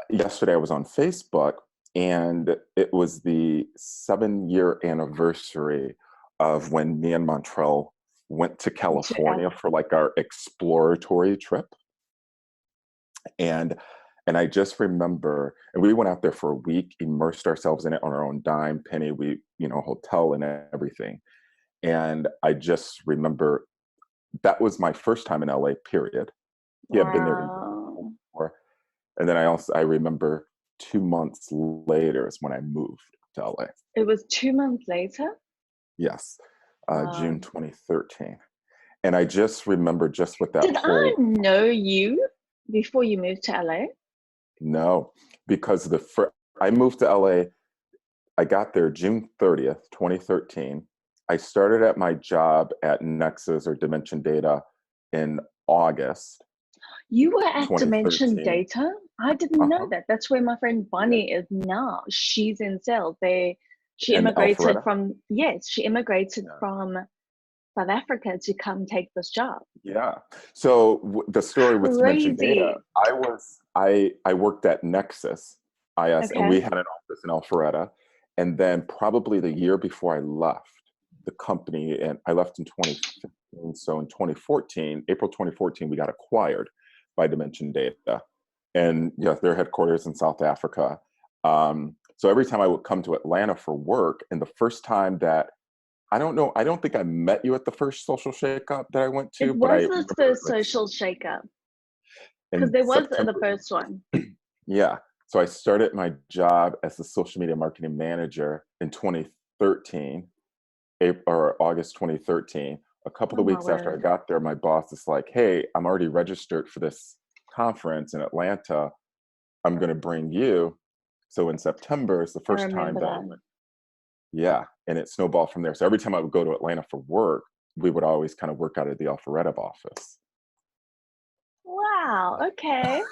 yesterday I was on Facebook, and it was the 7-year anniversary of when me and Montrell went to To L- California for like our exploratory trip. And I just remember, and we went out there for a week, immersed ourselves in it on our own dime, penny, hotel and everything. And I just remember that was my first time in LA, period. He had been there the year wow. before. And then I remember 2 months later is when I moved to LA. It was 2 months later? Yes, June Wow. 2013. And I just remember just with that Did I whole, know you before you moved to LA? no, because I moved to LA, I got there June 30th, 2013. I started at my job at Nexus or Dimension Data in August You were at Dimension 2013. Data? I didn't know Uh-huh. that. That's where my friend Yeah. Bonnie is now. She's in sales. She And immigrated Alpharetta. from, yes, she immigrated Yeah. from South Africa to come take this job. Yeah. So the story with Dimension Data, Crazy. I worked at Nexus IS, and Okay. we had an office in Alpharetta. And then probably the year before I left the company, and I left in 2015. So in 2014, April 2014, we got acquired by Dimension Data, and yeah, their headquarters in South Africa. So every time I would come to Atlanta for work, and the first time that I don't know. I don't think I met you at the first social shakeup that I went It to, but I was the remember first like social shakeup because in there was the September. first one. Yeah. So I started my job as the social media marketing manager in 2013, April or August 2013. A couple Oh of my weeks after I word. got there, my boss is like, "Hey, I'm already registered for this conference in Atlanta. I'm going to bring you." So in September is the I first time remember that I that. went. Yeah, and it snowballed from there. So every time I would go to Atlanta for work, we would always kind of work out of the Alpharetta office. Wow. Okay.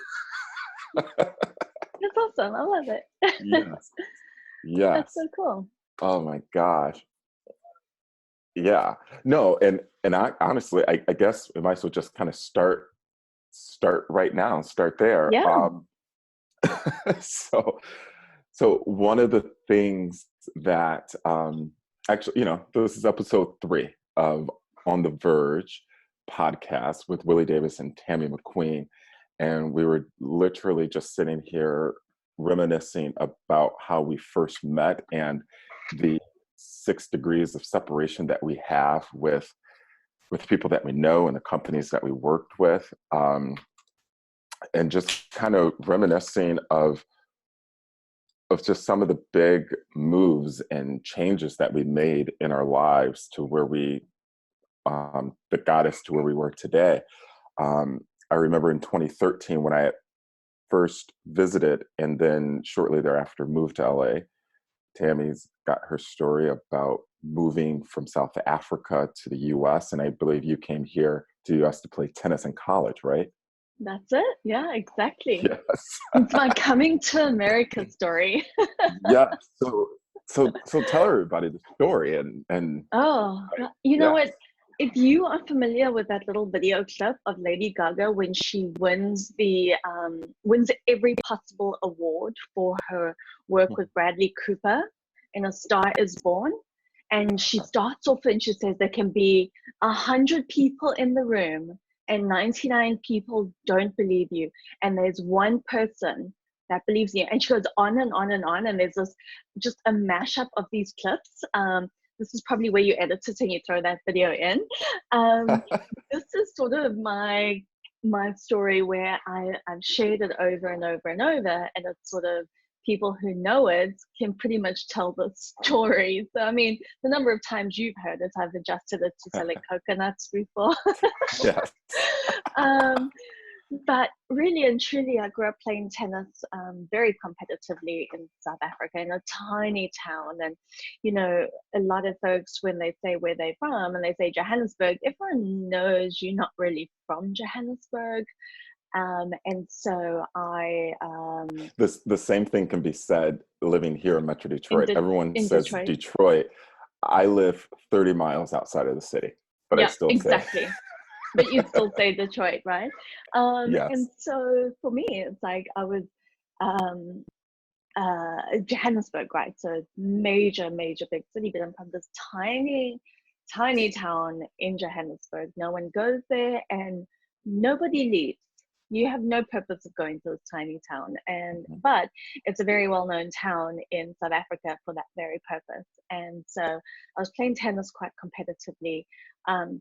That's awesome. I love it. Yes, That's yes. so cool. Oh my gosh. Yeah. No, and I honestly, I guess we might as well just kind of start right now, start there. Yeah. So so one of the things that actually, this is episode 3 of On the Verge podcast with Willie Davis and Tami McQueen. And we were literally just sitting here reminiscing about how we first met and the 6 degrees of separation that we have with people that we know and the companies that we worked with, and just kind of reminiscing of just some of the big moves and changes that we made in our lives to where that got us to where we were today. I remember in 2013 when I first visited and then shortly thereafter moved to LA. Tammy's got her story about moving from South Africa to the US. And I believe you came here to the US to play tennis in college, right? That's it. Yeah, exactly. Yes. It's my coming to America story. Yeah. So tell everybody the story and Oh, you know yeah. what? If you are familiar with that little video clip of Lady Gaga when she wins every possible award for her work with Bradley Cooper in A Star Is Born, and she starts off and she says there can be 100 people in the room and 99 people don't believe you, and there's one person that believes you, and she goes on and on and on, and there's this just a mashup of these clips. This is probably where you edit it and you throw that video in. Um, this is sort of my story where I've shared it over and over and over, and it's sort of people who know it can pretty much tell the story. So I mean, the number of times you've heard it, I've adjusted it to selling coconuts before. Yes. um, but really and truly, I grew up playing tennis very competitively in South Africa in a tiny town. And, you know, a lot of folks, when they say where they're from and they say Johannesburg, everyone knows you're not really from Johannesburg. And so The same thing can be said living here in Metro in, Detroit. De- Everyone in says Detroit. Detroit. I live 30 miles outside of the city, but I Yeah, still say exactly. But you'd still say Detroit, right? And yes. so for me, it's like I was um, Johannesburg, right? So major, major big city, but I'm from this tiny, tiny town in Johannesburg. No one goes there and nobody leaves. You have no purpose of going to this tiny town, and but it's a very well-known town in South Africa for that very purpose. And so I was playing tennis quite competitively,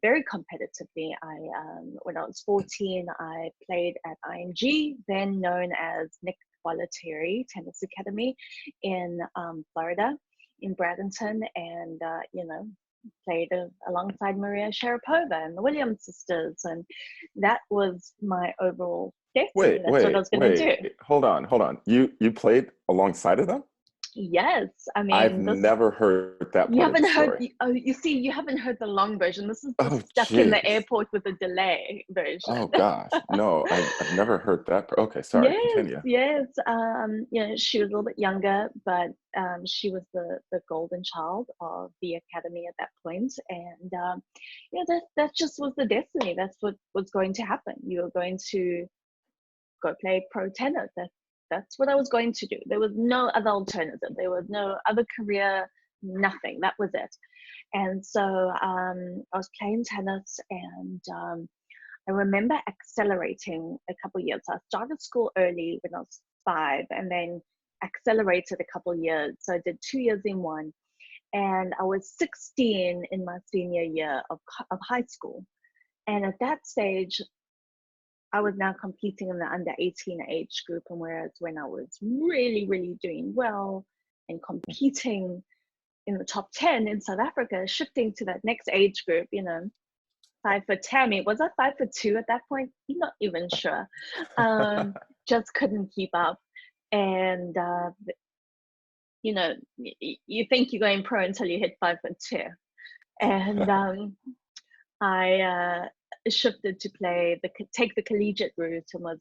very competitively. When I was 14, I played at IMG, then known as Nick Bollettieri Tennis Academy in Florida, in Bradenton, and played alongside Maria Sharapova and the Williams sisters, and that was my overall destiny. That's what I was going to do. Hold on. You played alongside of them? Yes, I mean, I've never heard that part of the story. Oh, you see, you haven't heard the long version. This is the stuck in the airport with a delay version. Oh gosh, no, I've never heard that. Okay, sorry, continue. Yes. She was a little bit younger, but she was the golden child of the academy at that point, and that just was the destiny. That's what was going to happen. You were going to go play pro tennis. That's what I was going to do. There was no other alternative. There was no other career, nothing. That was it. And so I was playing tennis, and I remember accelerating a couple of years. So I started school early when I was 5, and then accelerated a couple of years. So I did 2 years in one. And I was 16 in my senior year of high school. And at that stage, I was now competing in the under 18 age group, and whereas when I was really, really doing well and competing in the top 10 in South Africa, shifting to that next age group, 5 foot Tami, was I 5'2" at that point? I'm not even sure. Just couldn't keep up, and you think you're going pro until you hit 5'2", and I shifted to take the collegiate route, and was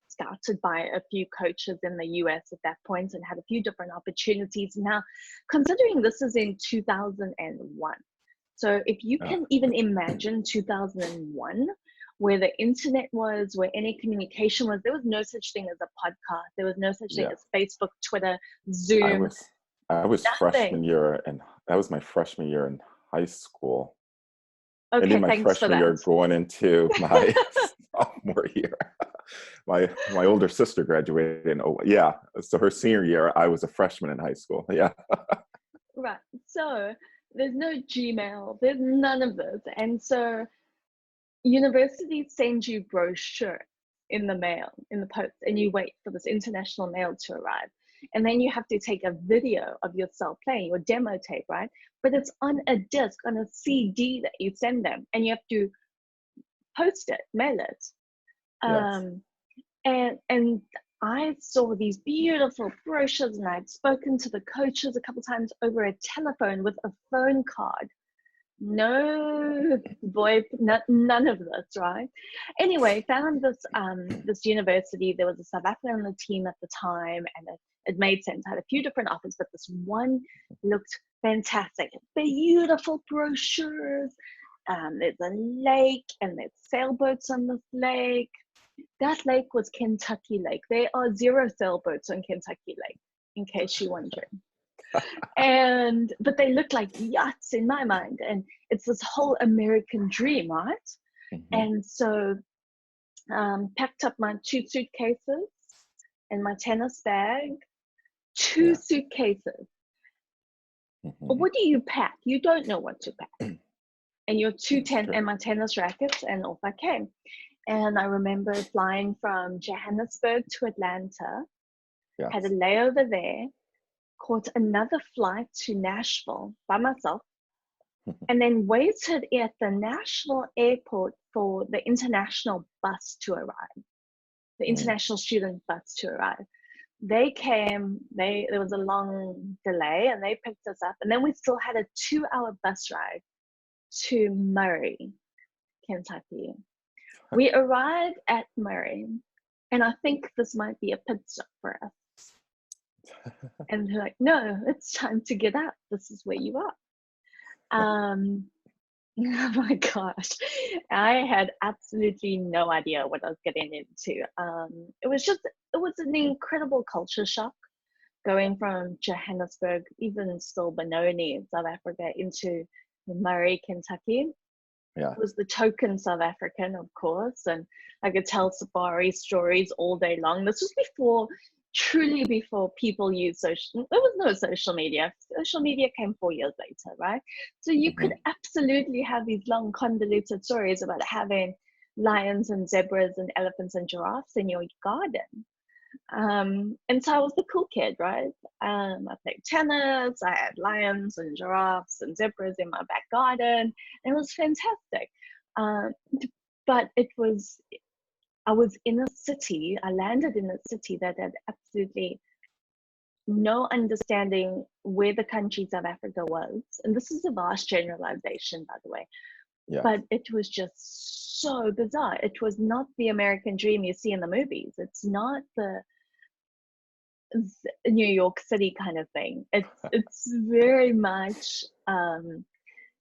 scouted by a few coaches in the US at that point, and had a few different opportunities. Now, considering this is in 2001, so if you can even imagine 2001, where the internet was, where any communication was, there was no such thing as a podcast. There was no such thing as Facebook, Twitter, Zoom. I was freshman year, and that was my freshman year in high school. Okay, and in my freshman year going into my sophomore year. My older sister graduated in, so her senior year, I was a freshman in high school. Yeah. Right. So there's no Gmail, there's none of this. And so universities send you brochure in the mail, in the post, and you wait for this international mail to arrive. And then you have to take a video of yourself playing, your demo tape, right? But it's on a disc, on a CD that you send them, and you have to post it, mail it. Yes. And I saw these beautiful brochures, and I'd spoken to the coaches a couple times over a telephone with a phone card. No VoIP, none of this, right? Anyway, found this university. There was a South African on the team at the time, and it made sense. I had a few different offers, but this one looked fantastic. Beautiful brochures. There's a lake, and there's sailboats on this lake. That lake was Kentucky Lake. There are 0 sailboats on Kentucky Lake, in case you're wondering. But they look like yachts in my mind, and it's this whole American dream, right? Mm-hmm. And so packed up my 2 suitcases and my tennis bag. 2 suitcases. Mm-hmm. But what do you pack? You don't know what to pack. And your 2 and my tennis rackets, and off I came. And I remember flying from Johannesburg to Atlanta, had a layover there, caught another flight to Nashville by myself, and then waited at the Nashville airport for the international bus to arrive, the international student bus to arrive. They came, there was a long delay, and they picked us up, and then we still had a 2-hour bus ride to Murray, Kentucky. We arrived at Murray, and I think this might be a pit stop for us. And they're like, no, it's time to get up. This is where you are. Oh my gosh. I had absolutely no idea what I was getting into. It was was an incredible culture shock going from Johannesburg, even still Benoni in South Africa, into Murray, Kentucky. Yeah. It was the token South African, of course, and I could tell safari stories all day long. This was truly before people used social. There was no social media. Social media came 4 years later, right? So you could absolutely have these long convoluted stories about having lions and zebras and elephants and giraffes in your garden. And so I was the cool kid, right? I played tennis, I had lions and giraffes and zebras in my back garden. It was fantastic. But I was in a city, I landed in a city that had absolutely no understanding where the country South Africa was. And this is a vast generalization, by the way. Yeah. But it was just so bizarre. It was not the American dream you see in the movies. It's not the New York City kind of thing. It's very much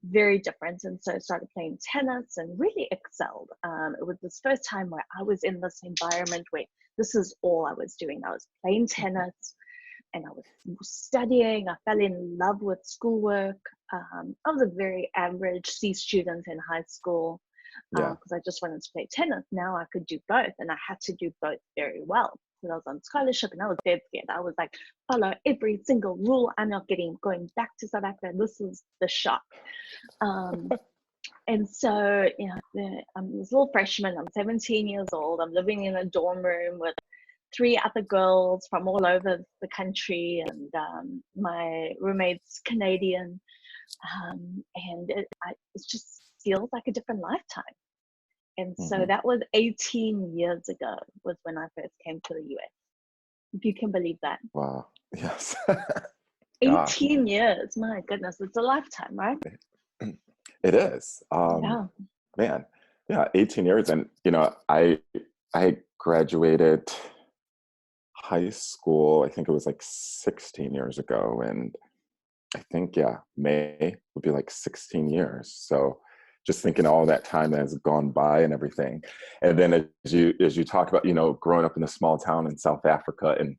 very different. And so I started playing tennis and really excelled. It was this first time where I was in this environment where this is all I was doing. I was playing tennis and I was studying. I fell in love with schoolwork. I was a very average C student in high school because I just wanted to play tennis. Now I could do both, and I had to do both very well. I was on scholarship and I was dead scared. I was like, follow every single rule. I'm not going back to South Africa. This is the shot. And so, I'm this little freshman. I'm 17 years old. I'm living in a dorm room with 3 other girls from all over the country, and my roommate's Canadian. And it just feels like a different lifetime. And so that was 18 years ago was when I first came to the US. If you can believe that. Wow. Yes. 18 years, my goodness, it's a lifetime, right? It is. Yeah. Man, yeah, 18 years. And, I graduated high school, I think it was like 16 years ago. And I think, May would be like 16 years. So just thinking all that time has gone by and everything. And then as you talk about, growing up in a small town in South Africa. And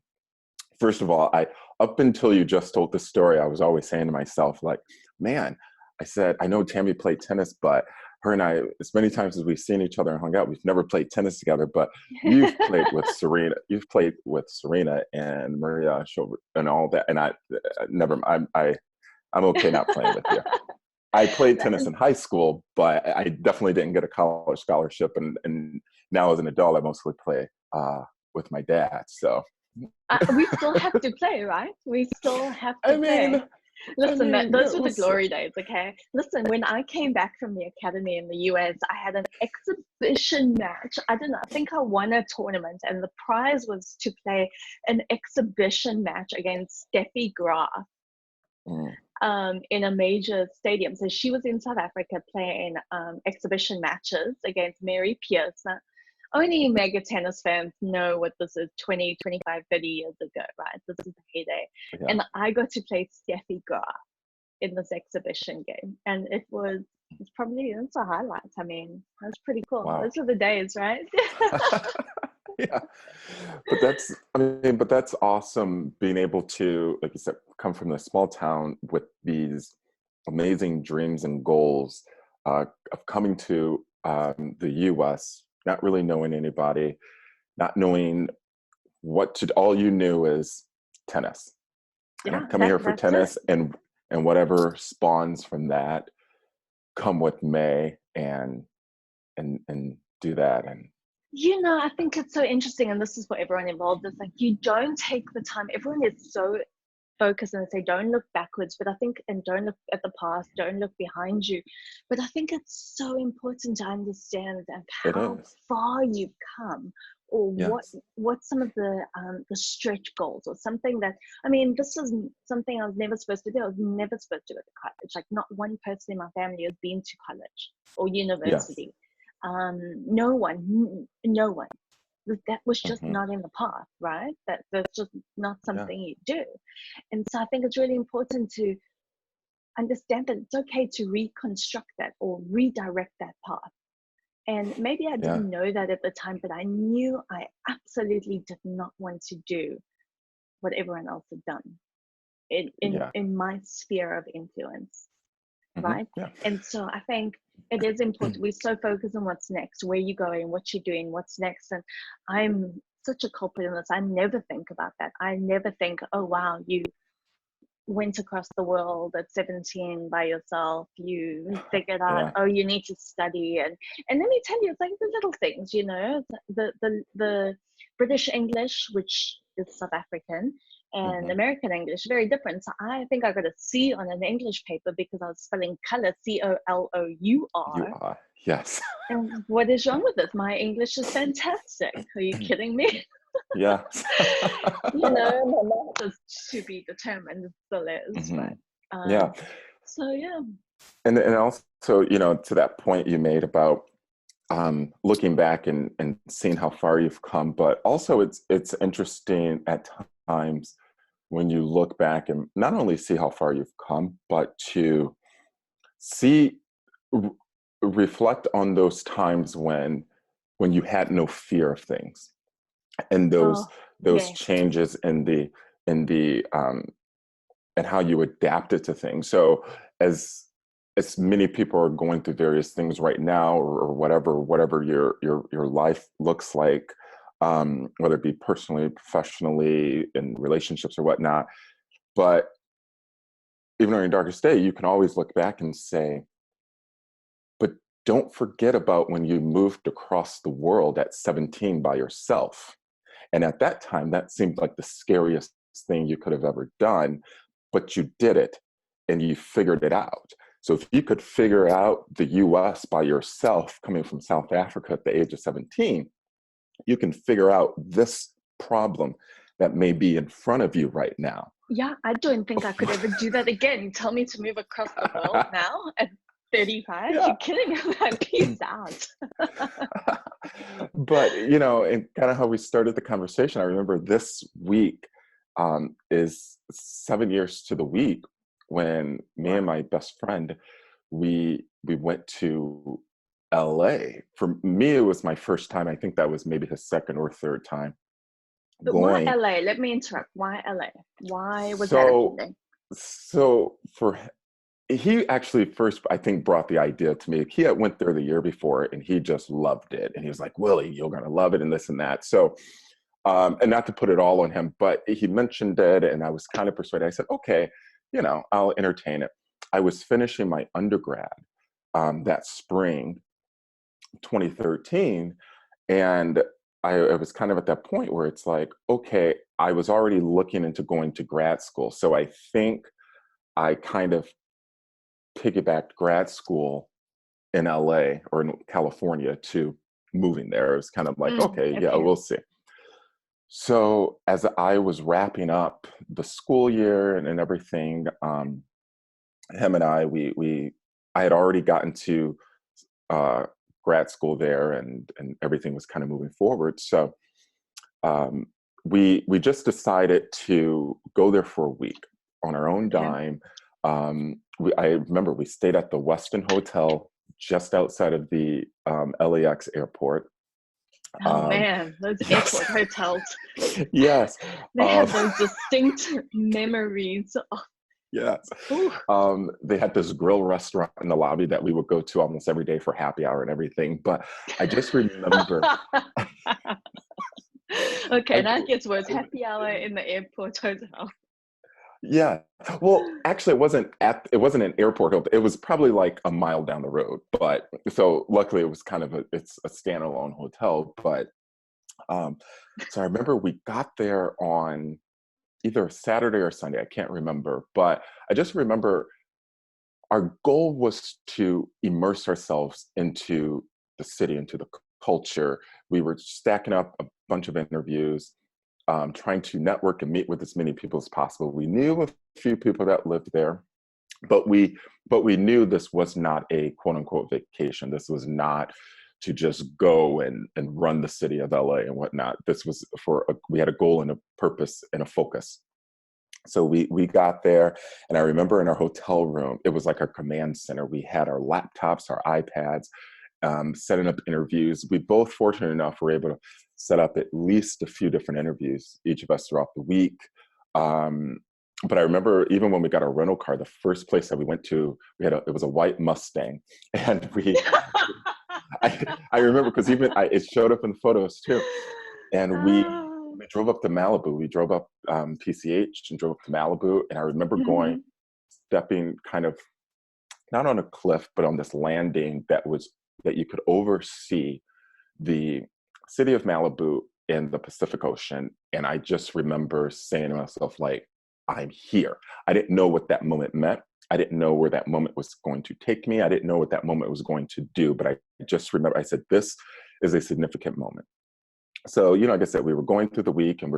first of all, up until you just told the story, I was always saying to myself, like, man, I said, I know Tami played tennis, but her and I, as many times as we've seen each other and hung out, we've never played tennis together, but you've played with Serena. You've played with Serena and Maria and all that. And I'm okay not playing with you. I played tennis in high school, but I definitely didn't get a college scholarship. And now as an adult, I mostly play with my dad. So we still have to play, right? We still have to play. Listen, those were the glory days, okay? Listen, when I came back from the academy in the US, I had an exhibition match. I don't know, I think I won a tournament, and the prize was to play an exhibition match against Steffi Graf. In a major stadium. So she was in South Africa playing exhibition matches against Mary Pierce. Now, only mega tennis fans know what this is 20, 25, 30 years ago, right? This is the heyday. Yeah. And I got to play Steffi Graf in this exhibition game. And it's a highlight. I mean, that's pretty cool. Wow. Those are the days, right? Yeah, but that's awesome being able to, like you said, come from a small town with these amazing dreams and goals of coming to the US, not really knowing anybody, not knowing what to do. All you knew is tennis. Yeah, and I'm coming here for tennis, and whatever spawns from that, come with May and do that. And I think it's so interesting, and this is for everyone involved. It's like you don't take the time. Everyone is so focused and they say, don't look backwards, but I think, and don't look at the past, don't look behind you. But I think it's so important to understand how far you've come, or what some of the stretch goals, or something that, this is something I was never supposed to do. I was never supposed to go to college. Like, not one person in my family has been to college or university. Yes. No one. That was just not in the path, right? That's just not something you do. And so I think it's really important to understand that it's okay to reconstruct that or redirect that path. And maybe I Yeah. didn't know that at the time, but I knew I absolutely did not want to do what everyone else had done Yeah. in my sphere of influence, right? Yeah. And so I think it is important. We're so focused on what's next, where you're going, what you're doing, what's next. And I'm such a culprit in this. I never think about that. I never think, oh, wow, you went across the world at 17 by yourself. You figured out, Yeah. oh, you need to study. And let me tell you, it's like the little things, you know, the British English, which is South African, and Hmm. American English, very different. So I think I got a C on an English paper because I was spelling color, You COLOUR. are. Yes. And what is wrong with this? My English is fantastic. Are you kidding me? Yes. You know, my math is to be determined, it still is. Hmm. But Yeah. so yeah. And also, you know, to that point you made about looking back and seeing how far you've come, but also it's interesting at times when you look back and not only see how far you've come, but to see r- reflect on those times when you had no fear of things, and Oh, those yes. changes in the and how you adapted to things. So as many people are going through various things right now, or whatever your life looks like, whether it be personally, professionally, in relationships or whatnot. But even on your darkest day, you can always look back and say, but don't forget about when you moved across the world at 17 by yourself. And at that time, that seemed like the scariest thing you could have ever done, but you did it and you figured it out. So if you could figure out the US by yourself coming from South Africa at the age of 17, you can figure out this problem that may be in front of you right now. Yeah, I don't think I could ever do that again. You tell me to move across the world now at 35? Yeah. You're kidding. I'm like, peace out. But, you know, and kind of how we started the conversation, I remember this week is 7 years to the week when me and Wow. my best friend, we went to LA. For me, it was my first time. I think that was maybe his second or third time But why going. LA? Let me interrupt. Why LA? Why was that So, appealing? so for he actually first, I think, brought the idea to me. He had went there the year before and he just loved it. And he was like, Willie, you're going to love it and this and that. So, and not to put it all on him, but he mentioned it and I was kind of persuaded. I said, okay, you know, I'll entertain it. I was finishing my undergrad that spring, 2013. And I was kind of at that point where it's like, okay, I was already looking into going to grad school. So I think I kind of piggybacked grad school in LA or in California to moving there. It was kind of like, okay, yeah, Okay. we'll see. So as I was wrapping up the school year and everything, him and I had already gotten to uh, grad school there, and everything was kind of moving forward. So um, we just decided to go there for a week on our own Okay. dime. I remember we stayed at the Westin Hotel just outside of the LAX airport. Oh Um, man, those yes, airport hotels. yes, They have those distinct memories. yes. Oh, They had this grill restaurant in the lobby that we would go to almost every day for happy hour and everything. But I just remember, okay, I, that gets worse. Happy hour in the airport hotel. yeah. Well, actually, it wasn't an airport. It was probably like a mile down the road. But so luckily, it was kind of it's a standalone hotel. But um, so I remember we got there on either Saturday or Sunday. I can't remember, but I just remember our goal was to immerse ourselves into the city, into the culture. We were stacking up a bunch of interviews, trying to network and meet with as many people as possible. We knew a few people that lived there, but we knew this was not a quote unquote vacation. This was not to just go and run the city of LA and whatnot. This was we had a goal and a purpose and a focus. So we got there, and I remember in our hotel room, it was like our command center. We had our laptops, our iPads, setting up interviews. We both, fortunate enough, were able to set up at least a few different interviews, each of us throughout the week. But I remember even when we got our rental car, the first place that we went to, it was a white Mustang, and I remember because it showed up in photos too, and we drove up to Malibu. We drove up PCH and drove up to Malibu, and I remember stepping kind of not on a cliff, but on this landing that you could oversee the city of Malibu and the Pacific Ocean. And I just remember saying to myself, like, I'm here. I didn't know what that moment meant. I didn't know where that moment was going to take me. I didn't know what that moment was going to do, but I just remember, I said, this is a significant moment. So, like I said, we were going through the week, and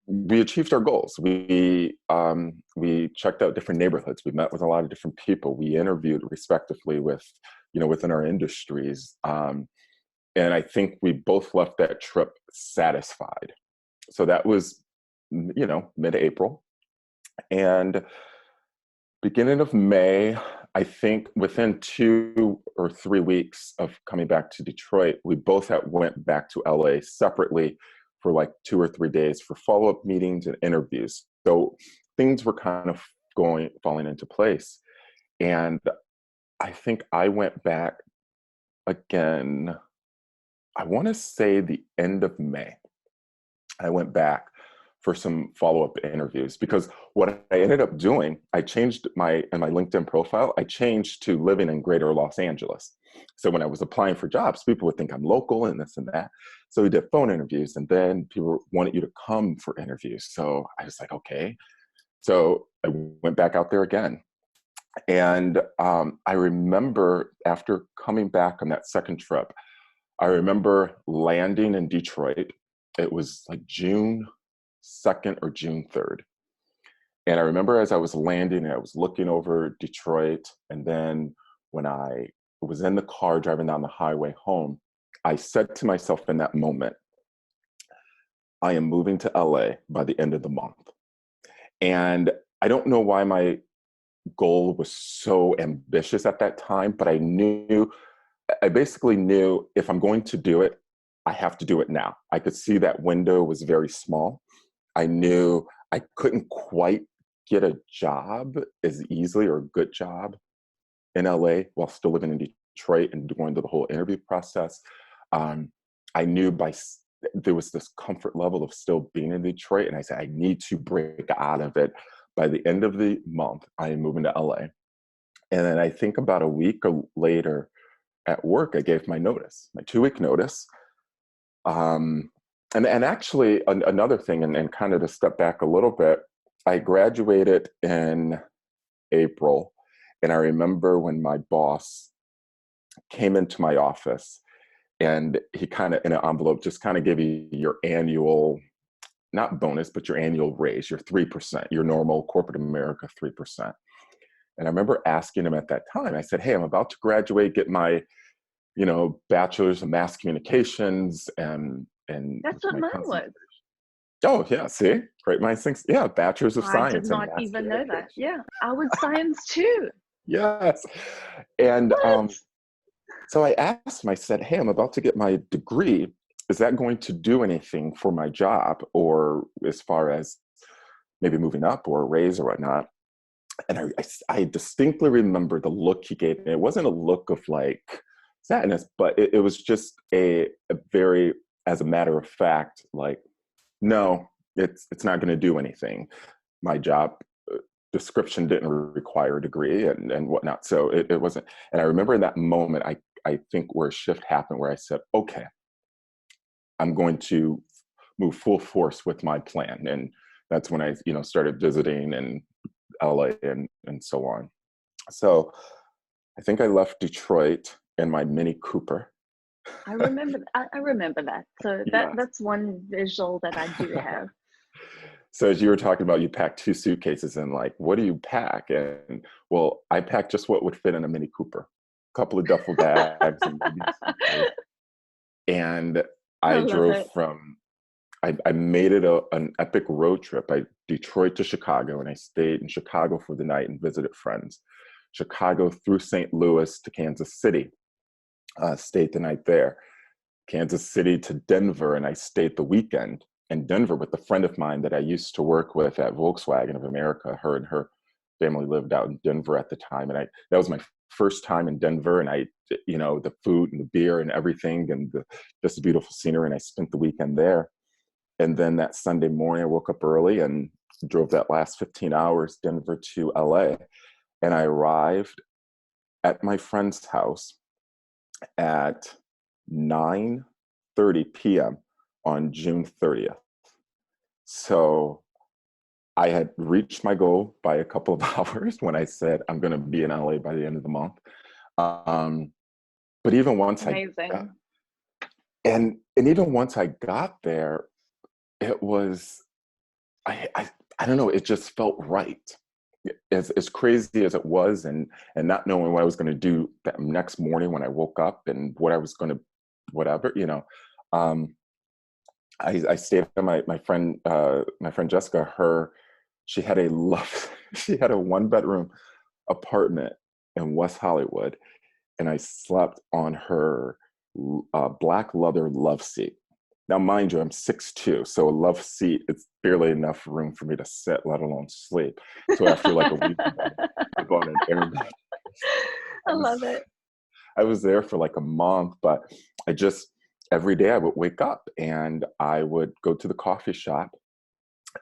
we achieved our goals. We checked out different neighborhoods. We met with a lot of different people. We interviewed respectively with, within our industries. And I think we both left that trip satisfied. So that was, mid-April. And beginning of May, I think within 2 or 3 weeks of coming back to Detroit, we both went back to LA separately for like 2 or 3 days for follow-up meetings and interviews. So things were kind of falling into place. And I think I went back again, I want to say the end of May. I went back for some follow-up interviews, because what I ended up doing, I changed in my LinkedIn profile, I changed to living in greater Los Angeles. So when I was applying for jobs, people would think I'm local and this and that. So we did phone interviews, and then people wanted you to come for interviews. So I was like, okay. So I went back out there again. And I remember after coming back on that second trip, I remember landing in Detroit. It was like June 2nd or June 3rd. And I remember as I was landing, I was looking over Detroit. And then when I was in the car driving down the highway home, I said to myself in that moment, I am moving to LA by the end of the month. And I don't know why my goal was so ambitious at that time, but I basically knew if I'm going to do it, I have to do it now. I could see that window was very small. I knew I couldn't quite get a job as easily, or a good job in LA while still living in Detroit and going through the whole interview process. I knew there was this comfort level of still being in Detroit, and I said, I need to break out of it. By the end of the month, I am moving to LA. And then I think about a week later at work, I gave my 2-week notice. And actually another thing, and kind of to step back a little bit, I graduated in April. And I remember when my boss came into my office, and he kind of, in an envelope, just kind of gave you your annual, not bonus, but your annual raise, your 3%, your normal corporate America 3%. And I remember asking him at that time, I said, hey, I'm about to graduate, get my, bachelor's of mass communications, and that's what mine was. Oh yeah, see, great minds think. Yeah, bachelor's of science. I did not even know that. Yeah, I was science too. Yes, and so I asked him. I said, "Hey, I'm about to get my degree. Is that going to do anything for my job, or as far as maybe moving up or a raise or whatnot?" And I distinctly remember the look he gave me. It wasn't a look of like sadness, but it was just a very, as a matter of fact, like, no, it's not going to do anything. My job description didn't require a degree and whatnot. So it wasn't. And I remember in that moment, I think where a shift happened, where I said, okay, I'm going to move full force with my plan. And that's when I, started visiting in LA and so on. So I think I left Detroit in my Mini Cooper. I remember that. So that's one visual that I do have. So as you were talking about, you packed 2 suitcases, and like, what do you pack? And well, I packed just what would fit in a Mini Cooper, a couple of duffel bags, and I drove I made it an epic road trip. Detroit to Chicago, and I stayed in Chicago for the night and visited friends. Chicago through St. Louis to Kansas City. Stayed the night there. Kansas City to Denver, and I stayed the weekend in Denver with a friend of mine that I used to work with at Volkswagen of America. Her and her family lived out in Denver at the time, and that was my first time in Denver. And the food and the beer and everything, and just the beautiful scenery. And I spent the weekend there. And then that Sunday morning, I woke up early and drove that last 15 hours, Denver to LA. And I arrived at my friend's house at 9:30 p.m. on June 30th. So I had reached my goal by a couple of hours when I said I'm going to be in LA by the end of the month. But even once and even once I got there, it was I don't know, it just felt right. As crazy as it was, and not knowing what I was going to do that next morning when I woke up and what I was going to whatever, I stayed with my friend Jessica. She had she had a 1-bedroom apartment in West Hollywood, and I slept on her black leather love seat. Now, mind you, I'm 6'2", so a love seat, it's barely enough room for me to sit, let alone sleep. So after like a week, I bought an air mattress. I love it. I was there for like a month, but every day I would wake up and I would go to the coffee shop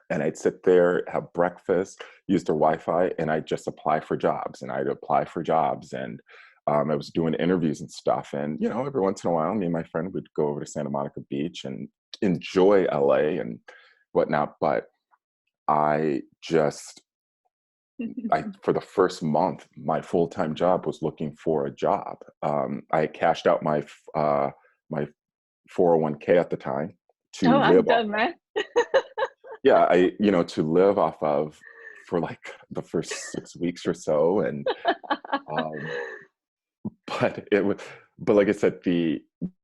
and I'd sit there, have breakfast, use their Wi-Fi, and I'd just apply for jobs. And I'd apply for jobs, and I was doing interviews and stuff. And, every once in a while, me and my friend would go over to Santa Monica Beach and enjoy LA and whatnot. But for the first month, my full-time job was looking for a job. I cashed out my 401k at the time to live off. Man. Yeah, to live off of for like the first 6 weeks or so. And but like I said,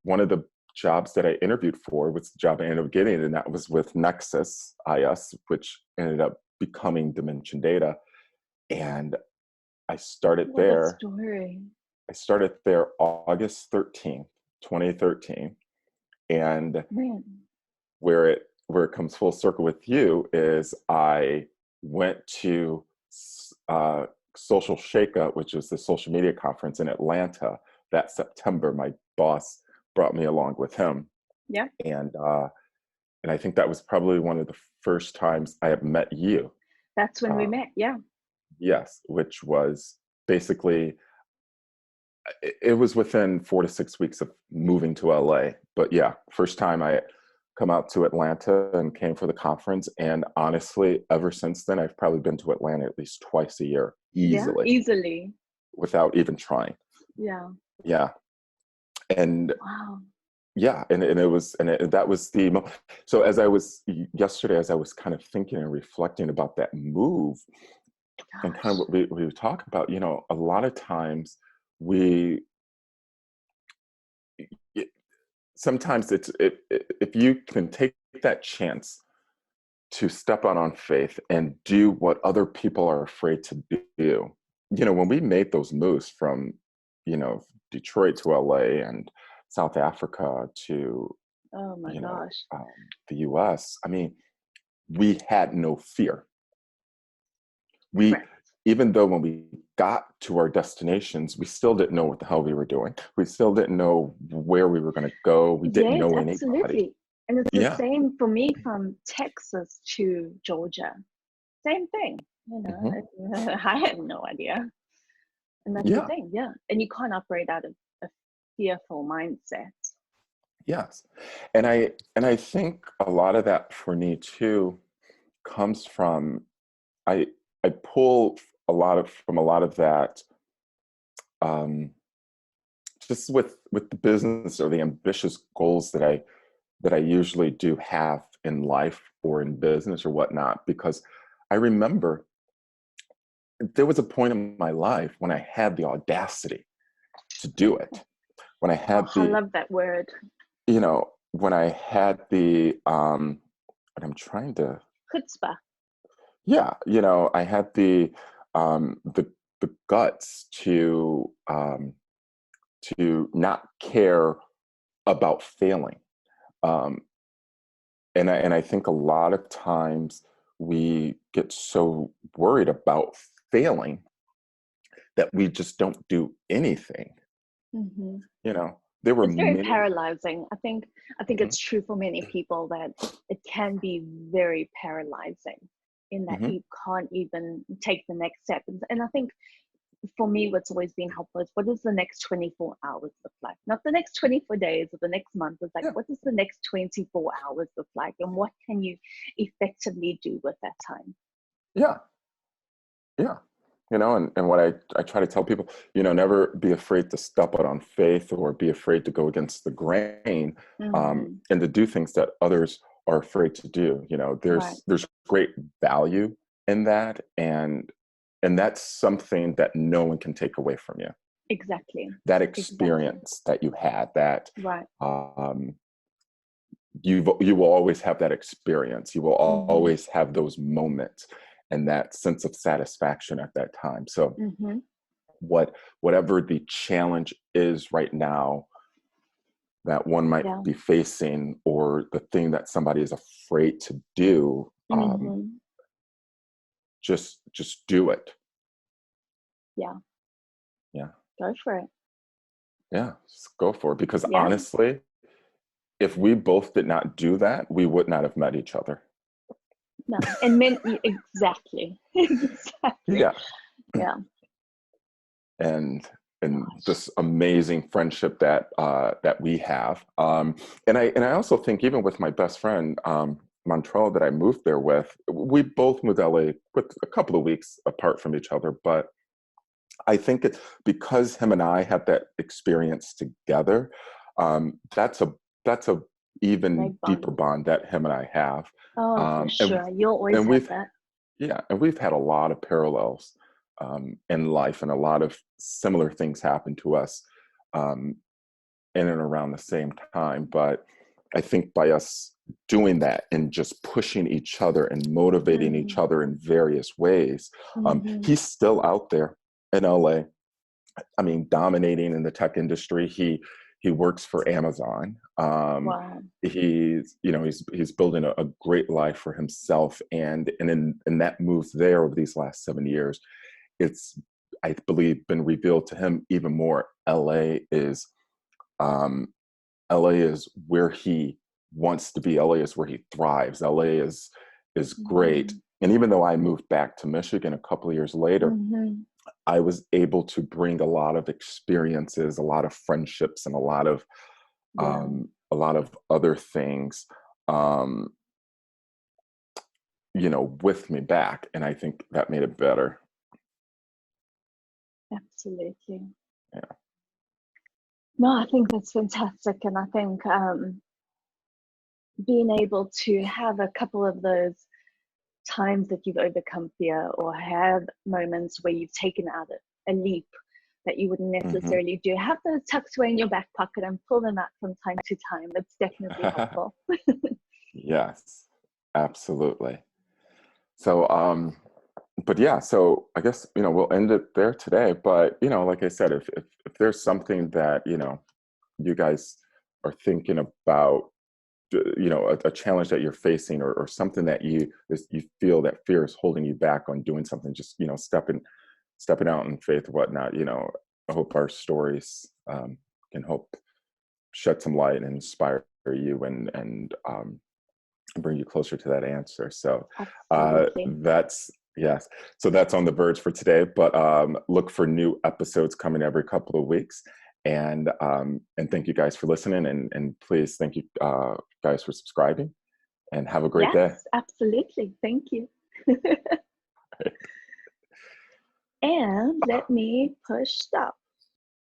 one of the jobs that I interviewed for was the job I ended up getting, and that was with Nexus IS, which ended up becoming Dimension Data. And I started there. Story. I started there August 13th, 2013. And where it comes full circle with you is I went to Social Shakeup, which is the social media conference in Atlanta that September. My boss brought me along with him. Yeah. And I think that was probably one of the first times I had met you. That's when we met, yeah. Yes, which was basically, it was within 4 to 6 weeks of moving to LA. But yeah, first time I come out to Atlanta and came for the conference. And honestly, ever since then, I've probably been to Atlanta at least twice a year, easily. Yeah, easily. Without even trying. Yeah. Yeah. And wow. Yeah, and that was so yesterday, as I was kind of thinking and reflecting about that move, and kind of what we were talking about, a lot of times sometimes if you can take that chance to step out on faith and do what other people are afraid to do. When we made those moves from, Detroit to LA and South Africa to, oh my gosh, the US, I mean, we had no fear. Even though when we got to our destinations, we still didn't know what the hell we were doing. We still didn't know where we were going to go. We didn't know anybody. Absolutely. And it's the same for me from Texas to Georgia. Same thing. I had no idea. And that's the thing, And you can't operate out of a fearful mindset. Yes. And I think a lot of that for me too comes from, I pull from a lot of that, just with the business or the ambitious goals that I usually do have in life or in business or whatnot, because I remember there was a point in my life when I had the audacity to do it. When I had I love that word. When I had the, and I'm trying to. Chutzpah. Yeah, I had the guts to to not care about failing. Um, and I think a lot of times we get so worried about failing that we just don't do anything. Hmm. You know, there were It's very many. paralyzing. I think Mhm, it's true for many people that it can be very paralyzing in that mhm. you can't even take the next step. And I think for me, what's always been helpful is, what does the next 24 hours look like? Not the next 24 days or the next month. It's like, Yeah, what does the next 24 hours look like? And what can you effectively do with that time? yeah, yeah. You know, and what I try to tell people, never be afraid to step out on faith or be afraid to go against the grain, Hmm. and to do things that others are afraid to do. Right. There's great value in that, and that's something that no one can take away from you. Exactly. That Exactly. experience that you had, that Right. um, you will always have that experience. You will Hmm. always have those moments and that sense of satisfaction at that time. So Hmm. whatever the challenge is right now that one might Yeah. be facing, or the thing that somebody is afraid to do, Hmm. just do it. Yeah. Yeah, Go for it. yeah, just go for it. Because Yeah. honestly, if we both did not do that, we would not have met each other. No. And men, exactly. Exactly. Yeah, Yeah. and Gosh. this amazing friendship that we have. And I also think, even with my best friend Montrell, that I moved there with, we both moved to LA with a couple of weeks apart from each other. But I think because him and I had that experience together, that's a even Big deeper bond. bond that him and I have. Oh, for Um, and sure. You'll always and have we've that. Yeah, and we've had a lot of parallels in life, and a lot of similar things happen to us um, in and around the same time. But I think by us doing that and just pushing each other and motivating each Mm. other in various ways, Hmm. he's still out there in LA. I mean, dominating in the tech industry. He works for Amazon. Wow. He's building a great life for himself, and in that move there over these last 7 years, it's, I believe, been revealed to him even more. Um, LA is where he wants to be. LA is where he thrives. LA is great. Hmm. And even though I moved back to Michigan a couple of years later, Hmm. I was able to bring a lot of experiences, a lot of friendships, and Yeah. a lot of other things, um, with me back. And I think that made it better. Absolutely. Yeah. No, I think that's fantastic. And I think being able to have a couple of those times that you've overcome fear, or have moments where you've taken out a leap that you wouldn't Hmm. necessarily do, have those tucked away in your back pocket and pull them out from time to time. It's definitely helpful. Yes, absolutely. So, but yeah, so I guess, we'll end it there today. But, like I said, if there's something that, you guys are thinking about, a challenge that you're facing, or something that you feel that fear is holding you back on doing something, just, stepping out in faith or whatnot, I hope our stories can help shed some light and inspire you, and bring you closer to that answer. So Absolutely. that's yes. So that's On the Verge for today. But look for new episodes coming every couple of weeks. And thank you guys for listening, and please thank you guys for subscribing. And have a great Yes, day. absolutely. Thank you. And let me push stop.